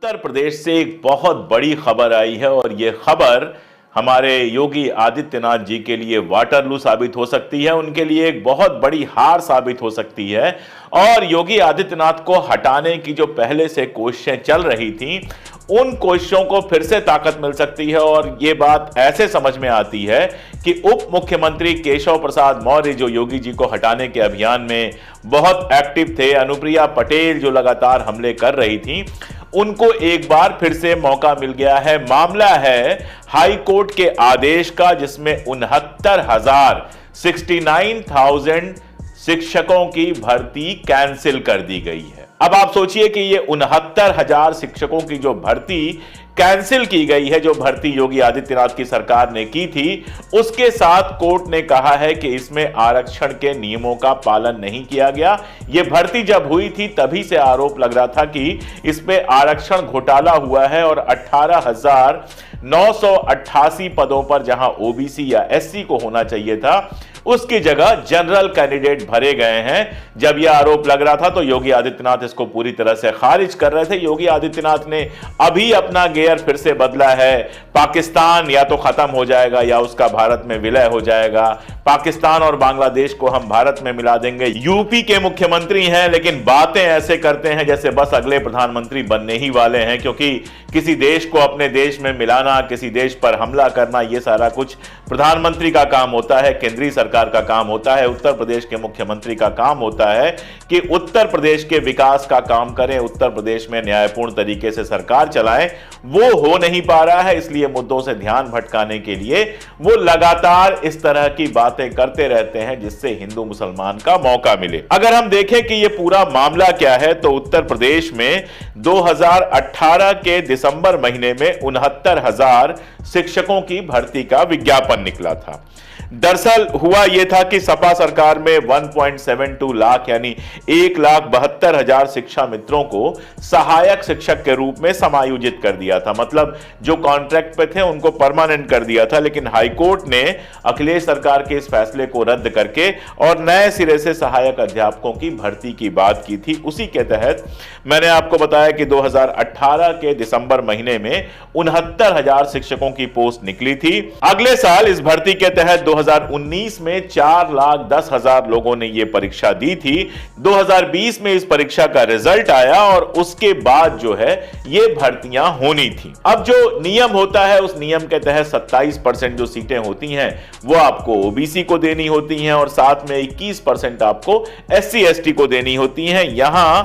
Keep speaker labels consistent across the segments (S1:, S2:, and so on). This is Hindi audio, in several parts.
S1: उत्तर प्रदेश से एक बहुत बड़ी खबर आई है और यह खबर हमारे योगी आदित्यनाथ जी के लिए वाटरलू साबित हो सकती है, उनके लिए एक बहुत बड़ी हार साबित हो सकती है। और योगी आदित्यनाथ को हटाने की जो पहले से कोशिशें चल रही थी, उन कोशिशों को फिर से ताकत मिल सकती है। और यह बात ऐसे समझ में आती है कि उप मुख्यमंत्री केशव प्रसाद मौर्य जो योगी जी को हटाने के अभियान में बहुत एक्टिव थे, अनुप्रिया पटेल जो लगातार हमले कर रही थी, उनको एक बार फिर से मौका मिल गया है। मामला है हाई कोर्ट के आदेश का, जिसमें 69,000 शिक्षकों की भर्ती कैंसिल कर दी गई है। अब आप सोचिए कि ये 69,000 शिक्षकों की जो भर्ती कैंसिल की गई है, जो भर्ती योगी आदित्यनाथ की सरकार ने की थी, उसके साथ कोर्ट ने कहा है कि इसमें आरक्षण के नियमों का पालन नहीं किया गया। यह भर्ती जब हुई थी तभी से आरोप लग रहा था कि इसमें आरक्षण घोटाला हुआ है और 18,988 पदों पर जहां ओबीसी या एससी को होना चाहिए था, उसकी जगह जनरल कैंडिडेट भरे गए हैं। जब यह आरोप लग रहा था तो योगी आदित्यनाथ इसको पूरी तरह से खारिज कर रहे थे। योगी आदित्यनाथ ने अभी अपना गियर फिर से बदला है। पाकिस्तान या तो खत्म हो जाएगा या उसका भारत में विलय हो जाएगा। पाकिस्तान और बांग्लादेश को हम भारत में मिला देंगे। यूपी के मुख्यमंत्री हैं, लेकिन बातें ऐसे करते हैं जैसे बस अगले प्रधानमंत्री बनने ही वाले हैं, क्योंकि किसी देश को अपने देश में मिलाना, किसी देश पर हमला करना, यह सारा कुछ प्रधानमंत्री का काम होता है, केंद्रीय सरकार का काम होता है। उत्तर प्रदेश के मुख्यमंत्री का काम होता है कि उत्तर प्रदेश के विकास का काम करें, उत्तर प्रदेश में न्यायपूर्ण तरीके से सरकार चलाएं। वो हो नहीं पा रहा है, इसलिए मुद्दों से ध्यान भटकाने के लिए वो लगातार इस तरह की बातें करते रहते हैं, जिससे हिंदू मुसलमान का मौका मिले। अगर हम देखें कि ये पूरा मामला क्या है, तो उत्तर प्रदेश में 2018 के दिसंबर महीने में 69,000 शिक्षकों की भर्ती का विज्ञापन निकला था। दरअसल हुआ यह था कि सपा सरकार में 1.72 लाख यानी 1,72,000 शिक्षा मित्रों को सहायक शिक्षक के रूप में समायोजित कर दिया था। मतलब जो कॉन्ट्रैक्ट पे थे उनको परमानेंट कर दिया था, लेकिन हाईकोर्ट ने अखिलेश सरकार के इस फैसले को रद्द करके और नए सिरे से सहायक अध्यापकों की भर्ती की बात की थी। उसी के तहत मैंने आपको बताया कि 2018 के दिसंबर महीने में 69,000 शिक्षकों की पोस्ट निकली थी। अगले साल इस भर्ती के तहत 2019 में 4,10,000 लोगों ने यह परीक्षा दी थी। 2020 में इस परीक्षा का रिजल्ट आया और उसके बाद जो है ये भर्तियां होनी थी। अब जो नियम होता है, उस नियम के तहत 27% जो सीटें होती हैं वो आपको ओबीसी को देनी होती हैं और साथ में 21% आपको एससी एसटी को देनी होती हैं। यहां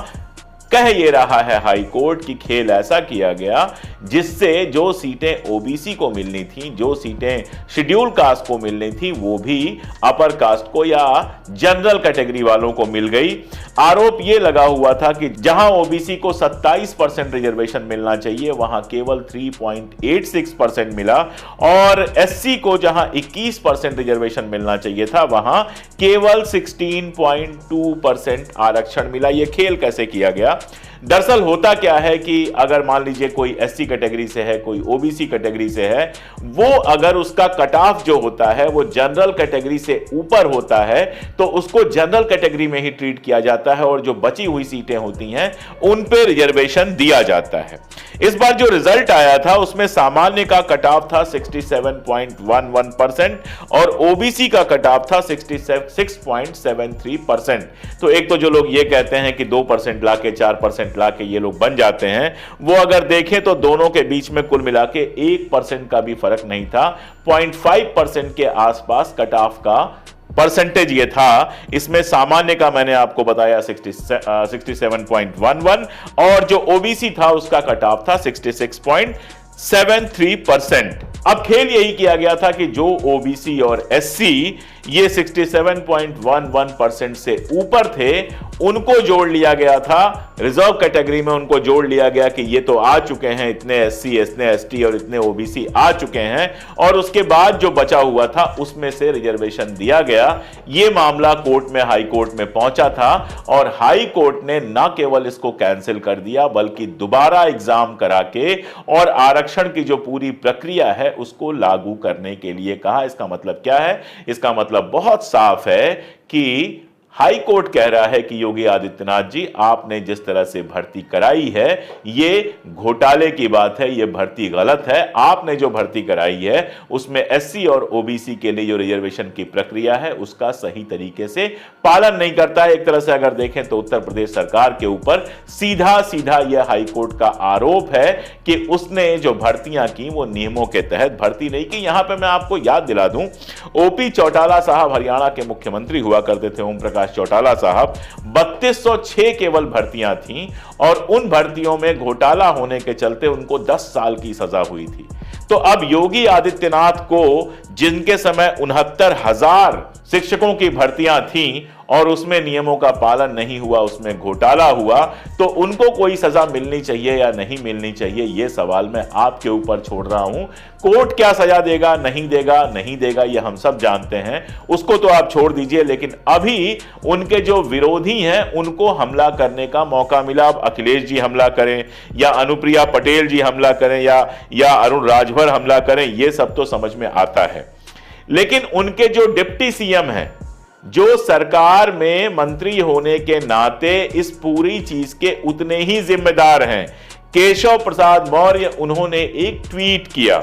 S1: कह ये रहा है हाई कोर्ट कि खेल ऐसा किया गया जिससे जो सीटें ओबीसी को मिलनी थी, जो सीटें शेड्यूल कास्ट को मिलनी थी, वो भी अपर कास्ट को या जनरल कैटेगरी वालों को मिल गई। आरोप ये लगा हुआ था कि जहां ओबीसी को 27% रिजर्वेशन मिलना चाहिए, वहां केवल 3.86% मिला और एससी को जहां 21% रिजर्वेशन मिलना चाहिए था, वहां केवल 16.2% आरक्षण मिला। यह खेल कैसे किया गया? दरअसल होता क्या है कि अगर मान लीजिए कोई एससी कैटेगरी से है, कोई ओबीसी कैटेगरी से है, वो अगर उसका कट ऑफ जो होता है वो जनरल कैटेगरी से ऊपर होता है तो उसको जनरल कैटेगरी में ही ट्रीट किया जाता है और जो बची हुई सीटें होती हैं उन पे रिजर्वेशन दिया जाता है। इस बार जो रिजल्ट आया था उसमें सामान्य का कट ऑफ था 67.11% और ओबीसी का कट ऑफ था 66.73%। तो एक तो जो लोग ये कहते हैं कि 2% लाके 4% लाके ये लोग बन जाते हैं, वो अगर देखें तो दोनों के बीच में कुल मिला के 1% का भी फर्क नहीं था। 0.5% के आसपास कट ऑफ का परसेंटेज ये था। इसमें सामान्य का मैंने आपको बताया 67.11 और जो ओबीसी था उसका कट ऑफ था 66.73%। अब खेल यही किया गया था कि जो ओबीसी और एससी ये 67.11% से ऊपर थे उनको जोड़ लिया गया था रिजर्व कैटेगरी में। उनको जोड़ लिया गया कि ये तो आ चुके हैं, इतने एससी, इतने एसटी और इतने ओबीसी आ चुके हैं, और उसके बाद जो बचा हुआ था उसमें से रिजर्वेशन दिया गया। ये मामला कोर्ट में, हाई कोर्ट में पहुंचा था और हाई कोर्ट ने न केवल इसको कैंसिल कर दिया बल्कि दोबारा एग्जाम करा के और आरक्षण की जो पूरी प्रक्रिया है उसको लागू करने के लिए कहा। इसका मतलब क्या है? इसका मतलब बहुत साफ है कि हाई कोर्ट कह रहा है कि योगी आदित्यनाथ जी, आपने जिस तरह से भर्ती कराई है ये घोटाले की बात है, ये भर्ती गलत है। आपने जो भर्ती कराई है उसमें एससी और ओबीसी के लिए जो रिजर्वेशन की प्रक्रिया है उसका सही तरीके से पालन नहीं करता है। एक तरह से अगर देखें तो उत्तर प्रदेश सरकार के ऊपर सीधा सीधा यह हाई कोर्ट का आरोप है कि उसने जो भर्तियां की वो नियमों के तहत भर्ती नहीं की। यहां पर मैं आपको याद दिला दूं, ओपी चौटाला साहब हरियाणा के मुख्यमंत्री हुआ करते थे, ओम प्रकाश चौटाला साहब, 3206 केवल भर्तियां थीं और उन भर्तियों में घोटाला होने के चलते उनको 10 साल की सजा हुई थी। तो अब योगी आदित्यनाथ को, जिनके समय 69,000 शिक्षकों की भर्तियां थीं और उसमें नियमों का पालन नहीं हुआ, उसमें घोटाला हुआ, तो उनको कोई सजा मिलनी चाहिए या नहीं मिलनी चाहिए, यह सवाल मैं आपके ऊपर छोड़ रहा हूं। कोर्ट क्या सजा देगा, नहीं देगा, यह हम सब जानते हैं, उसको तो आप छोड़ दीजिए। लेकिन अभी उनके जो विरोधी हैं उनको हमला करने का मौका मिला। अब अखिलेश जी हमला करें या अनुप्रिया पटेल जी हमला करें या अरुण राजभर हमला करें, यह सब तो समझ में आता है। लेकिन उनके जो डिप्टी सीएम हैं, जो सरकार में मंत्री होने के नाते इस पूरी चीज के उतने ही जिम्मेदार हैं, केशव प्रसाद मौर्य, उन्होंने एक ट्वीट किया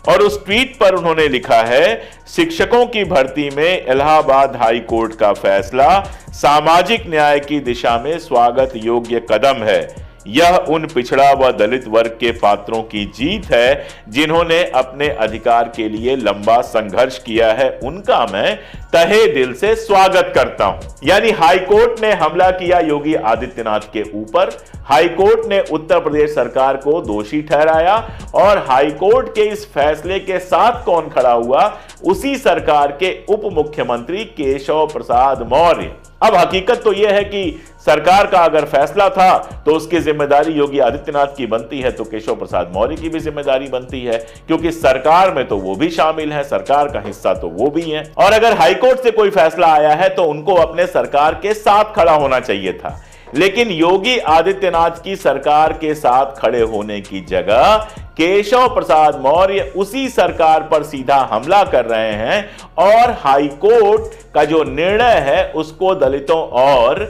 S1: और उस ट्वीट पर उन्होंने लिखा है, शिक्षकों की भर्ती में इलाहाबाद हाई कोर्ट का फैसला सामाजिक न्याय की दिशा में स्वागत योग्य कदम है। यह उन पिछड़ा व दलित वर्ग के पात्रों की जीत है जिन्होंने अपने अधिकार के लिए लंबा संघर्ष किया है, उनका मैं तहे दिल से स्वागत करता हूं। यानी हाईकोर्ट ने हमला किया योगी आदित्यनाथ के ऊपर, हाईकोर्ट ने उत्तर प्रदेश सरकार को दोषी ठहराया और हाईकोर्ट के इस फैसले के साथ कौन खड़ा हुआ, उसी सरकार के उप मुख्यमंत्री केशव प्रसाद मौर्य। अब हकीकत तो यह है कि सरकार का अगर फैसला था तो उसकी जिम्मेदारी योगी आदित्यनाथ की बनती है, तो केशव प्रसाद मौर्य की भी जिम्मेदारी बनती है, क्योंकि सरकार में तो वो भी शामिल है, सरकार का हिस्सा तो वो भी है। और अगर हाईकोर्ट से कोई फैसला आया है तो उनको अपने सरकार के साथ खड़ा होना चाहिए था। लेकिन योगी आदित्यनाथ की सरकार के साथ खड़े होने की जगह केशव प्रसाद मौर्य उसी सरकार पर सीधा हमला कर रहे हैं और हाईकोर्ट का जो निर्णय है उसको दलितों और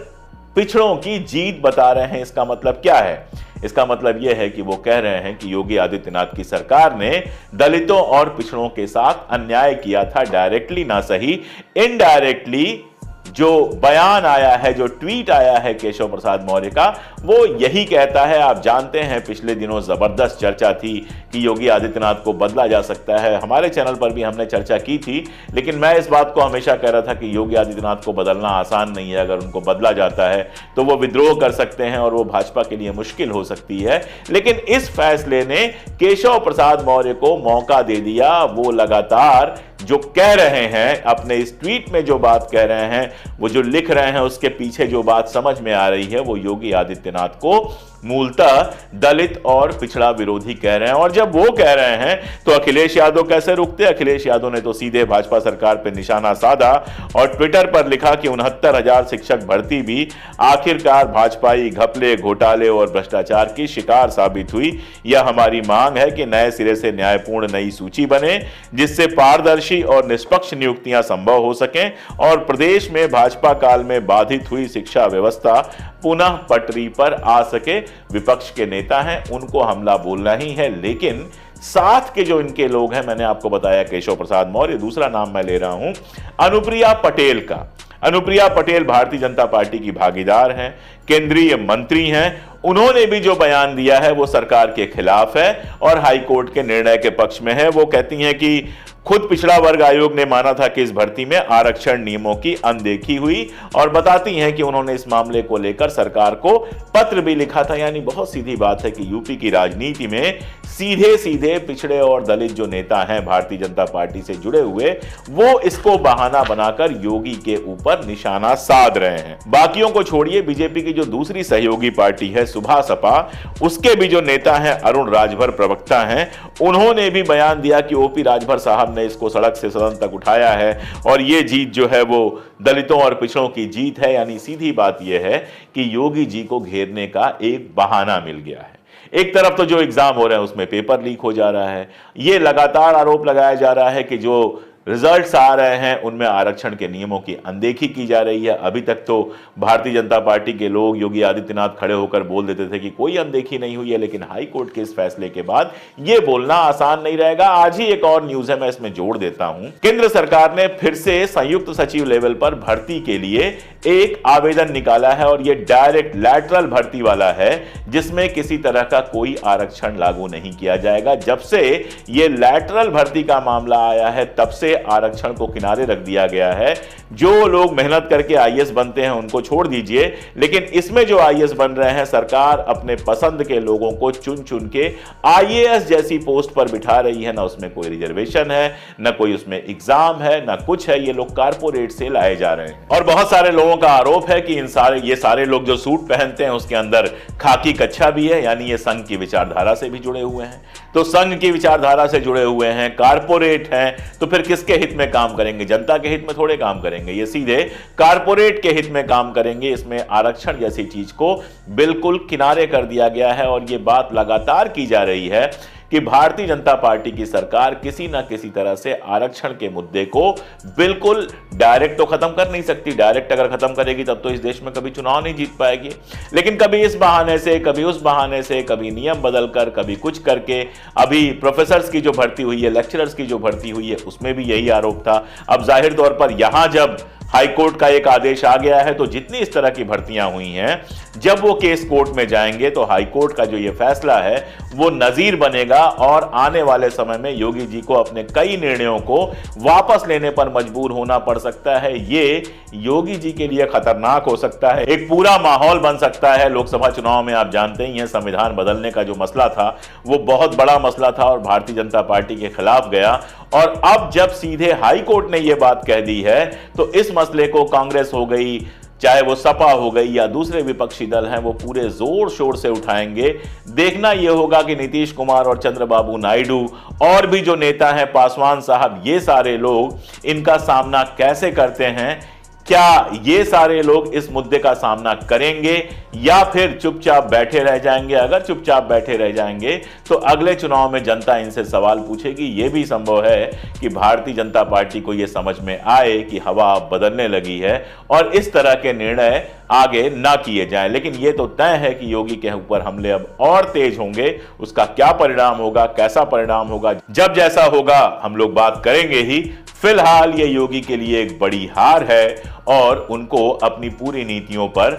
S1: पिछड़ों की जीत बता रहे हैं। इसका मतलब क्या है? इसका मतलब यह है कि वो कह रहे हैं कि योगी आदित्यनाथ की सरकार ने दलितों और पिछड़ों के साथ अन्याय किया था, डायरेक्टली ना सही इनडायरेक्टली। जो बयान आया है, जो ट्वीट आया है केशव प्रसाद मौर्य का, वो यही कहता है। आप जानते हैं पिछले दिनों जबरदस्त चर्चा थी कि योगी आदित्यनाथ को बदला जा सकता है, हमारे चैनल पर भी हमने चर्चा की थी, लेकिन मैं इस बात को हमेशा कह रहा था कि योगी आदित्यनाथ को बदलना आसान नहीं है। अगर उनको बदला जाता है तो वो विद्रोह कर सकते हैं और वो भाजपा के लिए मुश्किल हो सकती है। लेकिन इस फैसले ने केशव प्रसाद मौर्य को मौका दे दिया। वो लगातार जो कह रहे हैं, अपने इस ट्वीट में जो बात कह रहे हैं, वो जो लिख रहे हैं, उसके पीछे जो बात समझ में आ रही है वो योगी आदित्यनाथ को मूलतः दलित और पिछड़ा विरोधी कह रहे हैं। और जब वो कह रहे हैं तो अखिलेश यादव कैसे रुकते? अखिलेश यादव ने तो सीधे भाजपा सरकार पर निशाना साधा और ट्विटर पर लिखा कि 69,000 शिक्षक भर्ती भी आखिरकार भाजपाई घपले, घोटाले और भ्रष्टाचार की शिकार साबित हुई। यह हमारी मांग है कि नए सिरे से न्यायपूर्ण नई सूची बने जिससे पारदर्शी और निष्पक्ष नियुक्तियां संभव हो सकें और प्रदेश में भाजपा काल में बाधित हुई शिक्षा व्यवस्था पुनः पटरी पर आ सके। विपक्ष के नेता हैं, उनको हमला बोलना ही है, लेकिन साथ के जो इनके लोग हैं, मैंने आपको बताया केशव प्रसाद मौर्य, दूसरा नाम मैं ले रहा हूं अनुप्रिया पटेल का। अनुप्रिया पटेल भारतीय जनता पार्टी की भागीदार हैं, केंद्रीय मंत्री हैं। उन्होंने भी जो बयान दिया है वो सरकार के खिलाफ है और हाईकोर्ट के निर्णय के पक्ष में है। वो कहती हैं कि खुद पिछड़ा वर्ग आयोग ने माना था कि इस भर्ती में आरक्षण नियमों की अनदेखी हुई और बताती हैं कि उन्होंने इस मामले को लेकर सरकार को पत्र भी लिखा था। यानी बहुत सीधी बात है कि यूपी की राजनीति में सीधे सीधे पिछड़े और दलित जो नेता हैं भारतीय जनता पार्टी से जुड़े हुए, वो इसको बहाना बनाकर योगी के ऊपर निशाना साध रहे हैं। बाकियों को छोड़िए, बीजेपी की जो दूसरी सहयोगी पार्टी है सुभा सपा, उसके भी जो नेता हैं अरुण राजभर प्रवक्ता हैं, उन्होंने भी बयान दिया कि ओपी राजभर साहब ने इसको सड़क से सदन तक उठाया है और ये जीत जो है वो दलितों और पिछड़ों की जीत है। यानी सीधी बात यह है कि योगी जी को घेरने का एक बहाना मिल गया है। एक तरफ तो जो एग्जाम हो रहे हैं उसमें पेपर लीक हो जा रहा है, ये लगातार आरोप लगाया जा रहा है कि जो रिजल्ट्स आ रहे हैं उनमें आरक्षण के नियमों की अनदेखी की जा रही है। अभी तक तो भारतीय जनता पार्टी के लोग योगी आदित्यनाथ खड़े होकर बोल देते थे कि कोई अनदेखी नहीं हुई है, लेकिन हाई कोर्ट के इस फैसले के बाद यह बोलना आसान नहीं रहेगा। आज ही एक और न्यूज है, मैं इसमें जोड़ देता हूं। केंद्र सरकार ने फिर से संयुक्त सचिव लेवल पर भर्ती के लिए एक आवेदन निकाला है और यह डायरेक्ट लैटरल भर्ती वाला है, जिसमें किसी तरह का कोई आरक्षण लागू नहीं किया जाएगा। जब से यह लैटरल भर्ती का मामला आया है तब से आरक्षण को किनारे रख दिया गया है। जो लोग मेहनत करके आईएएस बनते हैं उनको छोड़ दीजिए, लेकिन इसमें जो आईएएस बन रहे हैं सरकार अपने पसंद के लोगों को चुन चुन के आईएएस जैसी पोस्ट पर बिठा रही है। ना उसमें कोई रिजर्वेशन है, ना कोई उसमें एग्जाम है, ना कुछ है। ये लोग कारपोरेट से लाए जा रहे हैं। और बहुत सारे लोगों का आरोप है कि ये सारे लोग जो सूट पहनते हैं उसके अंदर खाकी कच्छा भी है, यानी ये संघ की विचारधारा से भी जुड़े हुए हैं। तो संघ की विचारधारा से जुड़े हुए हैं, कारपोरेट हैं, तो फिर किसके हित में काम करेंगे? जनता के हित में थोड़े काम करेंगे, ये सीधे कारपोरेट के हित में काम करेंगे। इसमें आरक्षण जैसी चीज को बिल्कुल किनारे कर दिया गया है और ये बात लगातार की जा रही है कि भारतीय जनता पार्टी की सरकार किसी ना किसी तरह से आरक्षण के मुद्दे को बिल्कुल डायरेक्ट तो खत्म कर नहीं सकती। डायरेक्ट अगर खत्म करेगी तब तो इस देश में कभी चुनाव नहीं जीत पाएगी, लेकिन कभी इस बहाने से, कभी उस बहाने से, कभी नियम बदलकर, कभी कुछ करके। अभी प्रोफेसर्स की जो भर्ती हुई है, लेक्चरर्स की जो भर्ती हुई है, उसमें भी यही आरोप था। अब जाहिर तौर पर यहां जब हाईकोर्ट का एक आदेश आ गया है तो जितनी इस तरह की भर्तियां हुई हैं, जब वो केस कोर्ट में जाएंगे तो हाईकोर्ट का जो ये फैसला है वो नजीर बनेगा और आने वाले समय में योगी जी को अपने कई निर्णयों को वापस लेने पर मजबूर होना पड़ सकता है। ये योगी जी के लिए खतरनाक हो सकता है, एक पूरा माहौल बन सकता है। लोकसभा चुनाव में आप जानते ही हैं, संविधान बदलने का जो मसला था वो बहुत बड़ा मसला था और भारतीय जनता पार्टी के खिलाफ गया। और अब जब सीधे हाई कोर्ट ने यह बात कह दी है तो इस मसले को कांग्रेस हो गई, चाहे वो सपा हो गई या दूसरे विपक्षी दल हैं, वो पूरे जोर शोर से उठाएंगे। देखना यह होगा कि नीतीश कुमार और चंद्रबाबू नायडू और भी जो नेता हैं, पासवान साहब, ये सारे लोग इनका सामना कैसे करते हैं। क्या ये सारे लोग इस मुद्दे का सामना करेंगे या फिर चुपचाप बैठे रह जाएंगे? अगर चुपचाप बैठे रह जाएंगे तो अगले चुनाव में जनता इनसे सवाल पूछेगी। यह भी संभव है कि भारतीय जनता पार्टी को यह समझ में आए कि हवा बदलने लगी है और इस तरह के निर्णय आगे ना किए जाएं। लेकिन यह तो तय है कि योगी के ऊपर हमले अब और तेज होंगे। उसका क्या परिणाम होगा, कैसा परिणाम होगा, जब जैसा होगा हम लोग बात करेंगे ही। फिलहाल ये योगी के लिए एक बड़ी हार है और उनको अपनी पूरी नीतियों पर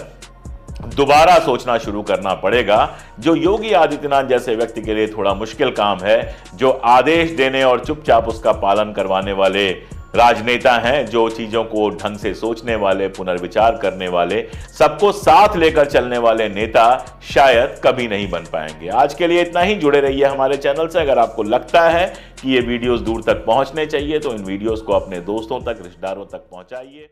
S1: दोबारा सोचना शुरू करना पड़ेगा, जो योगी आदित्यनाथ जैसे व्यक्ति के लिए थोड़ा मुश्किल काम है, जो आदेश देने और चुपचाप उसका पालन करवाने वाले राजनेता हैं, जो चीजों को ढंग से सोचने वाले, पुनर्विचार करने वाले, सबको साथ लेकर चलने वाले नेता शायद कभी नहीं बन पाएंगे। आज के लिए इतना ही। जुड़े रहिए हमारे चैनल से। अगर आपको लगता है कि ये वीडियोस दूर तक पहुंचने चाहिए तो इन वीडियोस को अपने दोस्तों तक, रिश्तेदारों तक पहुंचाइए।